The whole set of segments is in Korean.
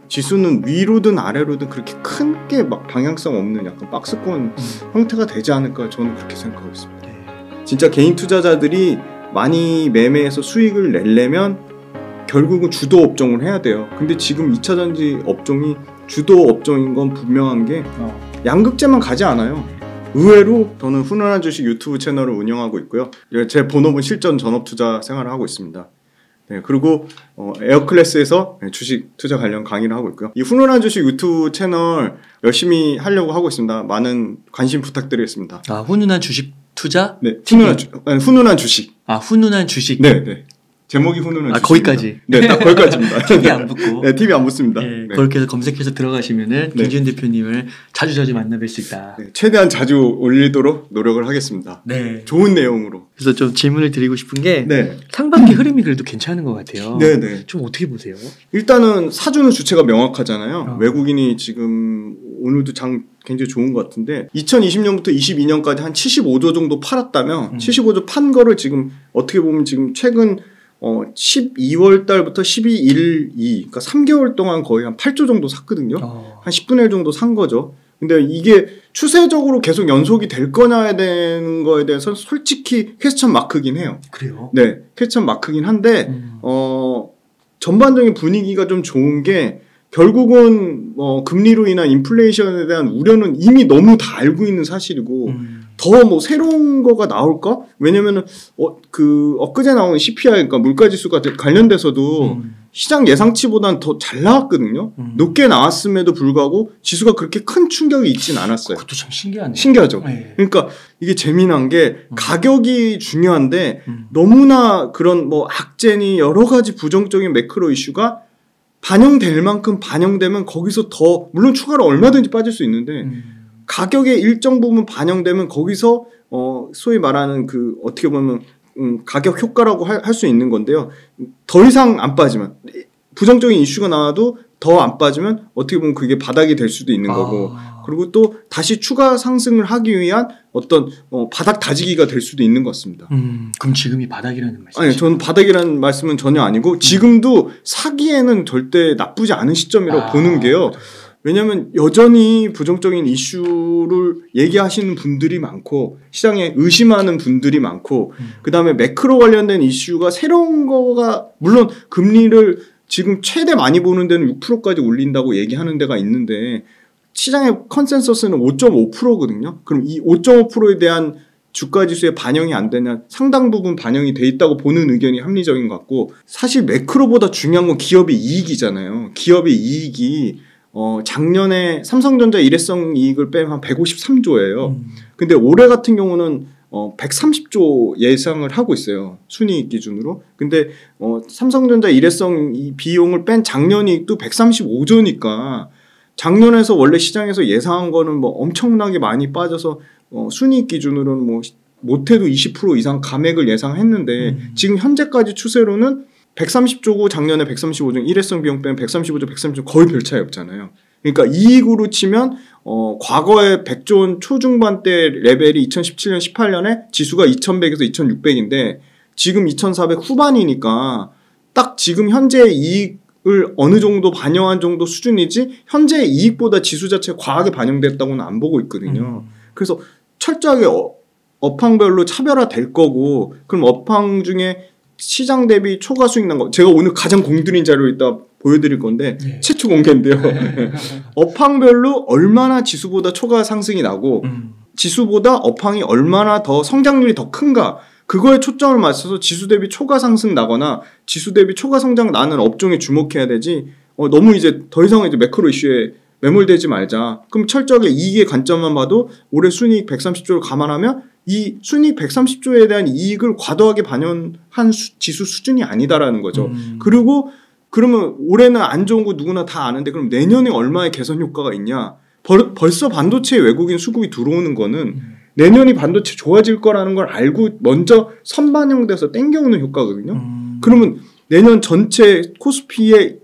지수는 위로든 아래로든 그렇게 큰 게 막 방향성 없는 약간 박스권 형태가 되지 않을까 저는 그렇게 생각하고 있습니다. 진짜 개인 투자자들이 많이 매매해서 수익을 내려면 결국은 주도 업종을 해야 돼요. 근데 지금 2차전지 업종이 주도 업종인 건 분명한 게 양극재만 가지 않아요. 의외로 저는 훈훈한 주식 유튜브 채널을 운영하고 있고요. 제 본업은 실전 전업투자 생활을 하고 있습니다. 네, 그리고 에어클래스에서 주식 투자 관련 강의를 하고 있고요. 이 훈훈한 주식 유튜브 채널 열심히 하려고 하고 있습니다. 많은 관심 부탁드리겠습니다. 아, 훈훈한 주식 투자? 네, 훈훈한 주식. 아, 훈훈한 주식. 네, 네. 제목이 훈훈한 주식. 거기까지. 네, 딱 거기까지입니다. TV 안 붙고. 네, TV 안 붙습니다. 네, 그렇게 해서 검색해서 들어가시면은 김지훈 대표님을 자주자주 만나뵐 수 있다. 네, 최대한 자주 올리도록 노력을 하겠습니다. 네. 좋은 내용으로. 그래서 좀 질문을 드리고 싶은 게 네. 상반기 흐름이 그래도 괜찮은 것 같아요. 네, 네. 좀 어떻게 보세요? 일단은 사주는 주체가 명확하잖아요. 외국인이 지금 오늘도 장 굉장히 좋은 것 같은데 2020년부터 22년까지 한 75조 정도 팔았다면 75조 판 거를 지금 어떻게 보면 지금 최근 12월 달부터 12일 그러니까 3개월 동안 거의 한 8조 정도 샀거든요. 한 10분의 1 정도 산 거죠. 근데 이게 추세적으로 계속 연속이 될 거냐에 대한 거에 대해서 솔직히 퀘스천 마크긴 해요. 그래요? 네, 퀘스천 마크긴 한데 전반적인 분위기가 좀 좋은 게 결국은 금리로 인한 인플레이션에 대한 우려는 이미 너무 다 알고 있는 사실이고 더 뭐 새로운 거가 나올까? 왜냐면은 엊그제 나온 CPI 그러니까 물가지수가 관련돼서도 시장 예상치보다는 더 잘 나왔거든요. 높게 나왔음에도 불구하고 지수가 그렇게 큰 충격이 있진 않았어요. 그것도 참 신기하네요. 신기하죠. 네. 그러니까 이게 재미난 게 가격이 중요한데 너무나 그런 뭐 악재니 여러 가지 부정적인 매크로 이슈가 반영될 만큼 반영되면 거기서 더 물론 추가로 얼마든지 빠질 수 있는데 가격의 일정 부분 반영되면 거기서 소위 말하는 어떻게 보면 가격 효과라고 할 수 있는 건데요. 더 이상 안 빠지면 부정적인 이슈가 나와도 더 안 빠지면 어떻게 보면 그게 바닥이 될 수도 있는 거고 그리고 또 다시 추가 상승을 하기 위한 어떤 바닥 다지기가 될 수도 있는 것 같습니다. 그럼 지금이 바닥이라는 말씀이시죠? 아니, 저는 바닥이라는 말씀은 전혀 아니고 지금도 사기에는 절대 나쁘지 않은 시점이라고 보는 게요. 왜냐하면 여전히 부정적인 이슈를 얘기하시는 분들이 많고 시장에 의심하는 분들이 많고 그 다음에 매크로 관련된 이슈가 새로운 거가 물론 금리를 지금 최대 많이 보는 데는 6%까지 올린다고 얘기하는 데가 있는데 시장의 컨센서스는 5.5%거든요. 그럼 이 5.5%에 대한 주가지수에 반영이 안 되냐 상당 부분 반영이 돼 있다고 보는 의견이 합리적인 것 같고 사실 매크로보다 중요한 건 기업의 이익이잖아요. 기업의 이익이 작년에 삼성전자 일회성 이익을 빼면 한 153조예요. 근데 올해 같은 경우는 130조 예상을 하고 있어요. 순이익 기준으로. 근데 삼성전자 일회성 이 비용을 뺀 작년 이익도 135조니까 작년에서 원래 시장에서 예상한 거는 뭐 엄청나게 많이 빠져서 순이익 기준으로는 뭐 못해도 20% 이상 감액을 예상했는데 지금 현재까지 추세로는 130조고 작년에 135조 일회성 비용 빼면 135조 130조 거의 별 차이 없잖아요. 그러니까 이익으로 치면 과거에 100조 원 초중반대 레벨이 2017년 18년에 지수가 2100에서 2600인데 지금 2400 후반이니까 딱 지금 현재 이익을 어느 정도 반영한 정도 수준이지 현재 이익보다 지수 자체가 과하게 반영됐다고는 안 보고 있거든요. 그래서 철저하게 업황별로 차별화될 거고 그럼 업황 중에 시장 대비 초과 수익 난 거 제가 오늘 가장 공들인 자료 이따 보여드릴 건데 최초 공개인데요. 업황별로 얼마나 지수보다 초과 상승이 나고 지수보다 업황이 얼마나 더 성장률이 더 큰가 그거에 초점을 맞춰서 지수 대비 초과 상승 나거나 지수 대비 초과 성장 나는 업종에 주목해야 되지 너무 이제 더 이상 이제 매크로 이슈에 매몰되지 말자. 그럼 철저하게 이익의 관점만 봐도 올해 순이익 130조를 감안하면 이 순이익 130조에 대한 이익을 과도하게 반영한 지수 수준이 아니다라는 거죠. 그리고 그러면 올해는 안 좋은 거 누구나 다 아는데 그럼 내년에 얼마의 개선 효과가 있냐. 벌써 반도체 외국인 수급이 들어오는 거는 내년이 반도체 좋아질 거라는 걸 알고 먼저 선반영돼서 땡겨오는 효과거든요. 그러면 내년 전체 코스피의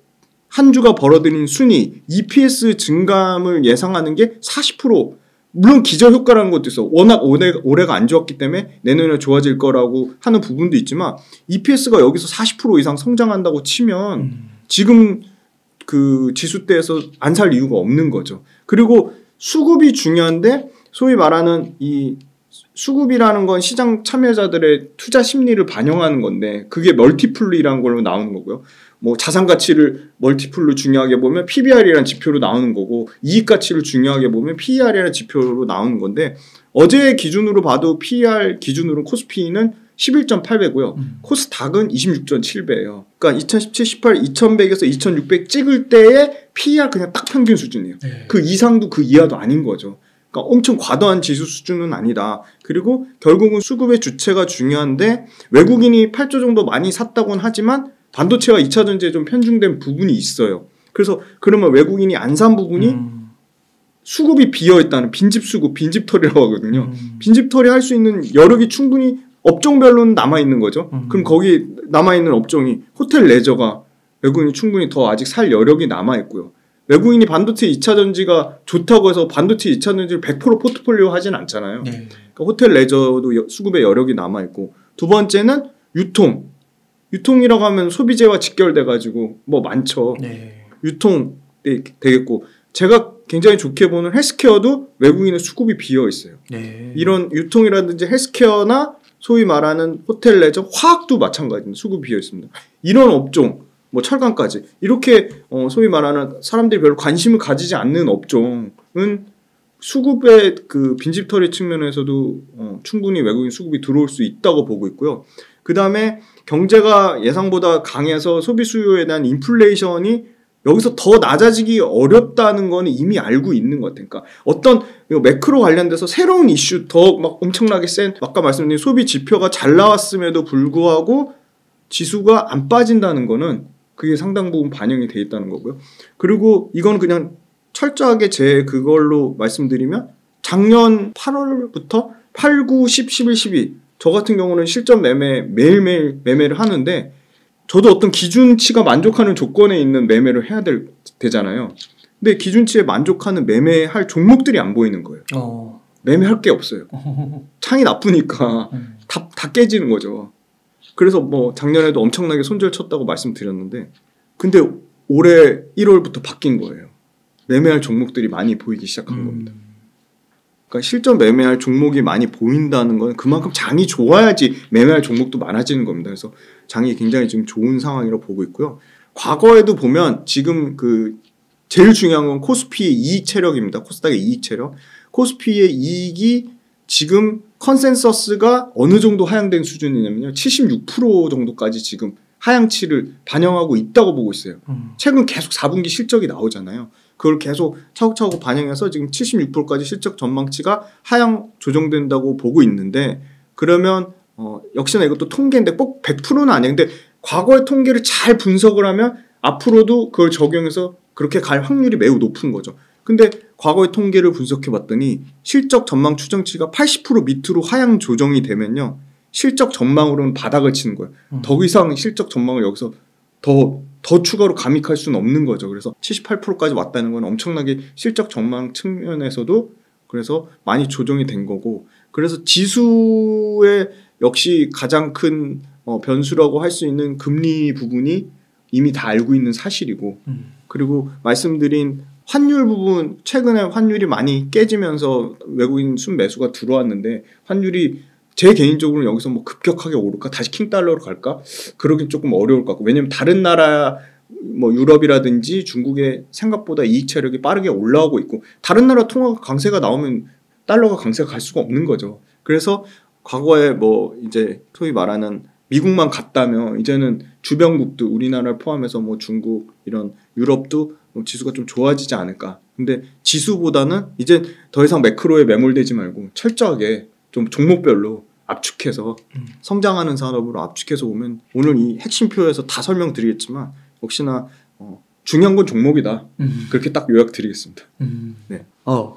한 주가 벌어들인 순위, EPS 증감을 예상하는 게 40%. 물론 기저효과라는 것도 있어. 워낙 올해가 안 좋았기 때문에 내년에 좋아질 거라고 하는 부분도 있지만 EPS가 여기서 40% 이상 성장한다고 치면 지금 그 지수대에서 안 살 이유가 없는 거죠. 그리고 수급이 중요한데 소위 말하는 이 수급이라는 건 시장 참여자들의 투자 심리를 반영하는 건데 그게 멀티플이라는 걸로 나오는 거고요. 뭐 자산 가치를 멀티플로 중요하게 보면 PBR이라는 지표로 나오는 거고 이익 가치를 중요하게 보면 PER이라는 지표로 나오는 건데 어제 기준으로 봐도 PER 기준으로 코스피는 11.8배고요. 코스닥은 26.7배예요. 그러니까 2017, 18, 2100에서 2600 찍을 때의 PER 그냥 딱 평균 수준이에요. 네. 그 이상도 그 이하도 아닌 거죠. 그러니까 엄청 과도한 지수 수준은 아니다. 그리고 결국은 수급의 주체가 중요한데 외국인이 8조 정도 많이 샀다고는 하지만 반도체와 2차 전지에 좀 편중된 부분이 있어요. 그래서 그러면 외국인이 안 산 부분이 수급이 비어있다는 빈집 수급, 빈집털이라고 하거든요. 빈집털이 할 수 있는 여력이 충분히 업종별로는 남아있는 거죠. 그럼 거기 남아있는 업종이 호텔 레저가 외국인이 충분히 더 아직 살 여력이 남아있고요. 외국인이 반도체 2차 전지가 좋다고 해서 반도체 2차 전지를 100% 포트폴리오 하진 않잖아요. 네. 그러니까 호텔 레저도 수급의 여력이 남아있고 두 번째는 유통이라고 하면 소비재와 직결돼가지고 뭐 많죠. 네. 유통 되겠고 제가 굉장히 좋게 보는 헬스케어도 외국인의 수급이 비어있어요. 네. 이런 유통이라든지 헬스케어나 소위 말하는 호텔 레저, 화학도 마찬가지입니다. 수급이 비어있습니다. 이런 업종 뭐 철강까지 이렇게 소위 말하는 사람들이 별로 관심을 가지지 않는 업종은 수급의 그 빈집털이 측면에서도 충분히 외국인 수급이 들어올 수 있다고 보고 있고요. 그 다음에 경제가 예상보다 강해서 소비 수요에 대한 인플레이션이 여기서 더 낮아지기 어렵다는 거는 이미 알고 있는 것 같아요. 그러니까 어떤 매크로 관련돼서 새로운 이슈 더 막 엄청나게 센 아까 말씀드린 소비 지표가 잘 나왔음에도 불구하고 지수가 안 빠진다는 거는 그게 상당 부분 반영이 돼 있다는 거고요. 그리고 이건 그냥 철저하게 제 그걸로 말씀드리면 작년 8월부터 8, 9, 10, 11, 12 저 같은 경우는 실전 매매 매일매일 매매를 하는데 저도 어떤 기준치가 만족하는 조건에 있는 매매를 해야 되잖아요. 근데 기준치에 만족하는 매매할 종목들이 안 보이는 거예요. 매매할 게 없어요. 창이 나쁘니까 다 깨지는 거죠. 그래서 뭐 작년에도 엄청나게 손절 쳤다고 말씀드렸는데 근데 올해 1월부터 바뀐 거예요. 매매할 종목들이 많이 보이기 시작한 겁니다. 그러니까 실전 매매할 종목이 많이 보인다는 건 그만큼 장이 좋아야지 매매할 종목도 많아지는 겁니다. 그래서 장이 굉장히 지금 좋은 상황이라고 보고 있고요. 과거에도 보면 지금 그 제일 중요한 건 코스피의 이익 체력입니다. 코스닥의 이익 체력. 코스피의 이익이 지금 컨센서스가 어느 정도 하향된 수준이냐면요. 76% 정도까지 지금 하향치를 반영하고 있다고 보고 있어요. 최근 계속 4분기 실적이 나오잖아요. 그걸 계속 차곡차곡 반영해서 지금 76%까지 실적 전망치가 하향 조정된다고 보고 있는데 그러면 역시나 이것도 통계인데 꼭 100%는 아니에요. 근데 과거의 통계를 잘 분석을 하면 앞으로도 그걸 적용해서 그렇게 갈 확률이 매우 높은 거죠. 근데 과거의 통계를 분석해 봤더니 실적 전망 추정치가 80% 밑으로 하향 조정이 되면요. 실적 전망으로는 바닥을 치는 거예요. 더 이상 실적 전망을 여기서 더 추가로 감익할 수는 없는 거죠. 그래서 78%까지 왔다는 건 엄청나게 실적 전망 측면에서도 그래서 많이 조정이 된 거고 그래서 지수의 역시 가장 큰 변수라고 할 수 있는 금리 부분이 이미 다 알고 있는 사실이고 그리고 말씀드린 환율 부분 최근에 환율이 많이 깨지면서 외국인 순매수가 들어왔는데 환율이 제 개인적으로는 여기서 뭐 급격하게 오를까 다시 킹달러로 갈까 그러긴 조금 어려울 것 같고 왜냐면 다른 나라 뭐 유럽이라든지 중국의 생각보다 이익 체력이 빠르게 올라오고 있고 다른 나라 통화 강세가 나오면 달러가 강세가 갈 수가 없는 거죠. 그래서 과거에 뭐 이제 소위 말하는 미국만 갔다면 이제는 주변국도 우리나라를 포함해서 뭐 중국 이런 유럽도 지수가 좀 좋아지지 않을까. 근데 지수보다는 이제 더 이상 매크로에 매몰되지 말고 철저하게 좀 종목별로 압축해서 성장하는 산업으로 압축해서 보면 오늘 이 핵심표에서 다 설명드리겠지만 역시나 중요한 건 종목이다. 그렇게 딱 요약드리겠습니다. 네.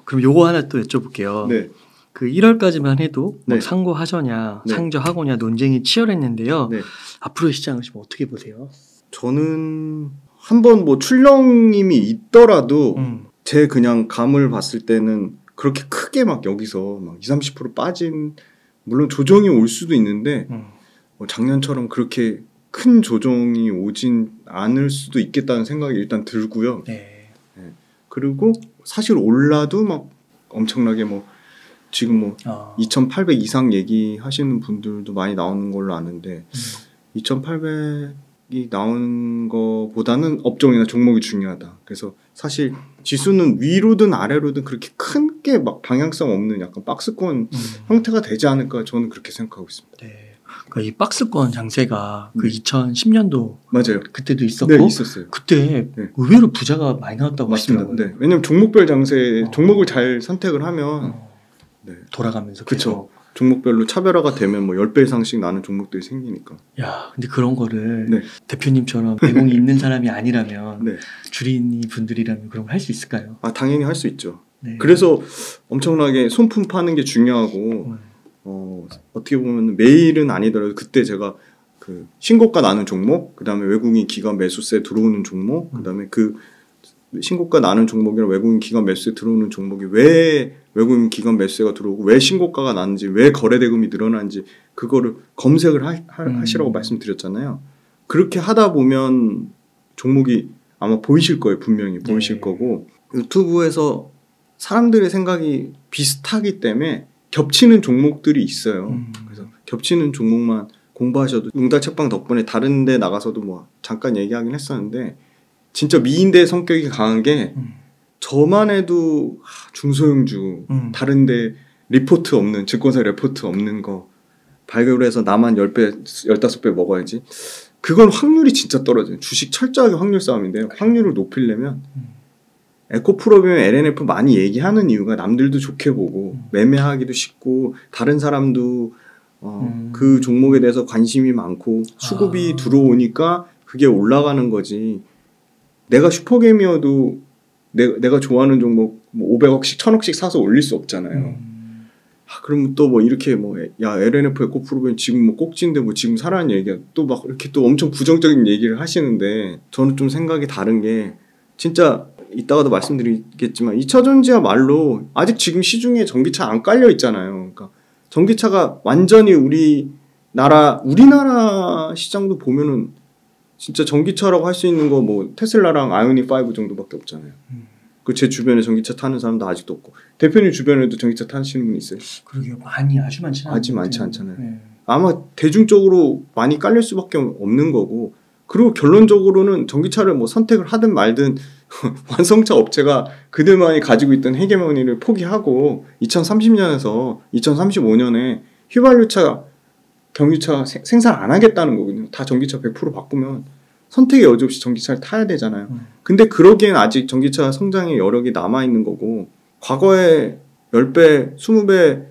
그럼 요거 하나 또 여쭤볼게요. 네. 그 1월까지만 해도 네. 상고하저냐 네. 상저하고냐 논쟁이 치열했는데요. 네. 앞으로 시장을 좀 어떻게 보세요? 저는 한번 뭐 출렁임이 있더라도 제 그냥 감을 봤을 때는 그렇게 크게 막 여기서 막 20-30% 빠진 물론 조정이 올 수도 있는데 뭐 작년처럼 그렇게 큰 조정이 오진 않을 수도 있겠다는 생각이 일단 들고요. 네. 그리고 사실 올라도 막 엄청나게 뭐 지금 뭐 2,800 이상 얘기하시는 분들도 많이 나오는 걸로 아는데 2,800이 나오는 거보다는 업종이나 종목이 중요하다. 그래서 사실 지수는 위로든 아래로든 그렇게 큰 게 막 방향성 없는 약간 박스권 형태가 되지 않을까 저는 그렇게 생각하고 있습니다. 네. 그러니까 이 박스권 장세가 그 2010년도 맞아요. 그때도 있었고 네, 있었어요. 그때 의외로 부자가 많이 나왔다고 하시더라고요. 네. 왜냐면 종목별 장세 종목을 잘 선택을 하면 돌아가면서 그렇죠. 종목별로 차별화가 되면 뭐 10배 이상씩 나는 종목들이 생기니까. 야, 근데 그런 거를 대표님처럼 내공이 있는 사람이 아니라면 주린이 분들이라면 그런 걸 할 수 있을까요? 아, 당연히 할 수 있죠. 그래서 엄청나게 손품 파는 게 중요하고 어떻게 보면 매일은 아니더라도 그때 제가 그 신고가 나는 종목, 그다음에 외국인 기관 매수세 들어오는 종목, 그다음에 그 신고가 나는 종목이랑 외국인 기관 매수세 들어오는 종목이 왜 외국인 기관 매수세가 들어오고 왜 신고가가 나는지 왜 거래대금이 늘어나는지 그거를 검색을 하시라고 말씀드렸잖아요. 그렇게 하다 보면 종목이 아마 보이실 거예요. 분명히 보이실 거고 유튜브에서 사람들의 생각이 비슷하기 때문에 겹치는 종목들이 있어요. 그래서 겹치는 종목만 공부하셔도 웅달 책방 덕분에 다른 데 나가서도 뭐 잠깐 얘기하긴 했었는데 진짜 미인대 성격이 강한 게 저만 해도 중소형주 다른 데 리포트 없는 증권사 리포트 없는 거 발견해서 나만 10배, 15배 먹어야지. 그건 확률이 진짜 떨어져요. 주식 철저하게 확률 싸움인데요. 확률을 높이려면 에코프로비움 LNF 많이 얘기하는 이유가 남들도 좋게 보고 매매하기도 쉽고 다른 사람도 그 종목에 대해서 관심이 많고 수급이 들어오니까 그게 올라가는 거지. 내가 슈퍼게임이어도 내가 좋아하는 종목 뭐 500억씩 1000억씩 사서 올릴 수 없잖아요. 그러면 또 뭐 이렇게 뭐 야 LNF 에코프로비움 지금 뭐 꼭지인데 뭐 지금 사라는 얘기야 또 막 이렇게 또 엄청 부정적인 얘기를 하시는데 저는 좀 생각이 다른 게 진짜 이따가도 말씀드리겠지만 2차전지야말로 아직 지금 시중에 전기차 안 깔려 있잖아요. 그러니까 전기차가 완전히 우리나라 시장도 보면은 진짜 전기차라고 할 수 있는 거 뭐 테슬라랑 아이오닉 5 정도밖에 없잖아요. 그 제 주변에 전기차 타는 사람도 아직도 없고 대표님 주변에도 전기차 타시는 분 있어요? 그러게요. 아주 많지 않아요. 아직 많지 않잖아요. 네. 아마 대중적으로 많이 깔릴 수밖에 없는 거고 그리고 결론적으로는 전기차를 뭐 선택을 하든 말든 완성차 업체가 그들만이 가지고 있던 헤게모니를 포기하고 2030년에서 2035년에 휘발유차, 경유차 생산 안 하겠다는 거거든요. 다 전기차 100% 바꾸면 선택의 여지 없이 전기차를 타야 되잖아요. 근데 그러기엔 아직 전기차 성장의 여력이 남아있는 거고 과거에 10배, 20배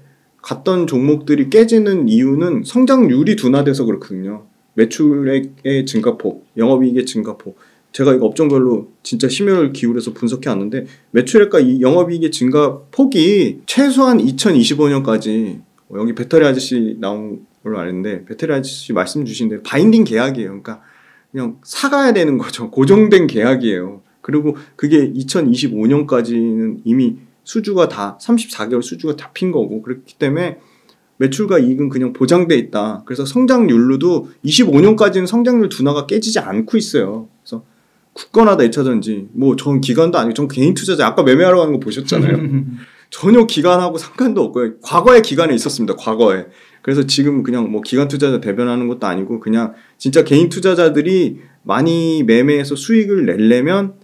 갔던 종목들이 깨지는 이유는 성장률이 둔화돼서 그렇거든요. 매출액의 증가폭, 영업이익의 증가폭. 제가 이거 업종별로 진짜 심혈을 기울여서 분석해 왔는데 매출액과 이 영업이익의 증가폭이 최소한 2025년까지 여기 배터리 아저씨 나온 걸로 아는데 배터리 아저씨 말씀 주신 대로 바인딩 계약이에요. 그러니까 그냥 사가야 되는 거죠. 고정된 계약이에요. 그리고 그게 2025년까지는 이미 수주가 다 34개월 수주가 다 핀 거고 그렇기 때문에 매출과 이익은 그냥 보장돼 있다. 그래서 성장률로도 25년까지는 성장률 둔화가 깨지지 않고 있어요. 그래서 굳건하다 2차전지. 뭐 전 기관도 아니고 전 개인 투자자. 아까 매매하러 가는 거 보셨잖아요. 전혀 기관하고 상관도 없고요. 과거에 기관에 있었습니다. 과거에. 그래서 지금 그냥 뭐 기관 투자자 대변하는 것도 아니고 그냥 진짜 개인 투자자들이 많이 매매해서 수익을 내려면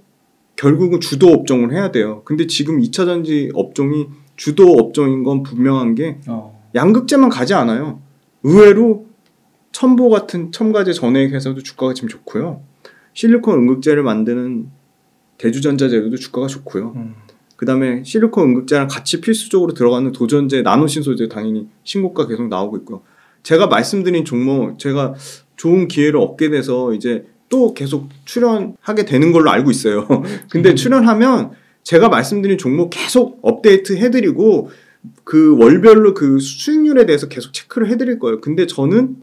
결국은 주도 업종을 해야 돼요. 근데 지금 2차전지 업종이 주도 업종인 건 분명한 게 양극재만 가지 않아요. 의외로 첨보 같은 첨가제 전해액 회사도 주가가 지금 좋고요. 실리콘 음극재를 만드는 대주전자재료도 주가가 좋고요. 그 다음에 실리콘 음극재랑 같이 필수적으로 들어가는 도전재, 나노신소재 당연히 신고가 계속 나오고 있고요. 제가 말씀드린 종목, 제가 좋은 기회를 얻게 돼서 이제 또 계속 출연하게 되는 걸로 알고 있어요. 근데 출연하면 제가 말씀드린 종목 계속 업데이트 해드리고 그 월별로 그 수익률에 대해서 계속 체크를 해드릴 거예요. 근데 저는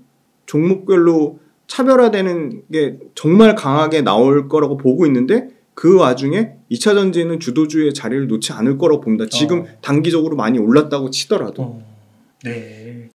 종목별로 차별화되는 게 정말 강하게 나올 거라고 보고 있는데 그 와중에 2차전지는 주도주의 자리를 놓지 않을 거라고 봅니다. 지금 단기적으로 많이 올랐다고 치더라도. 네.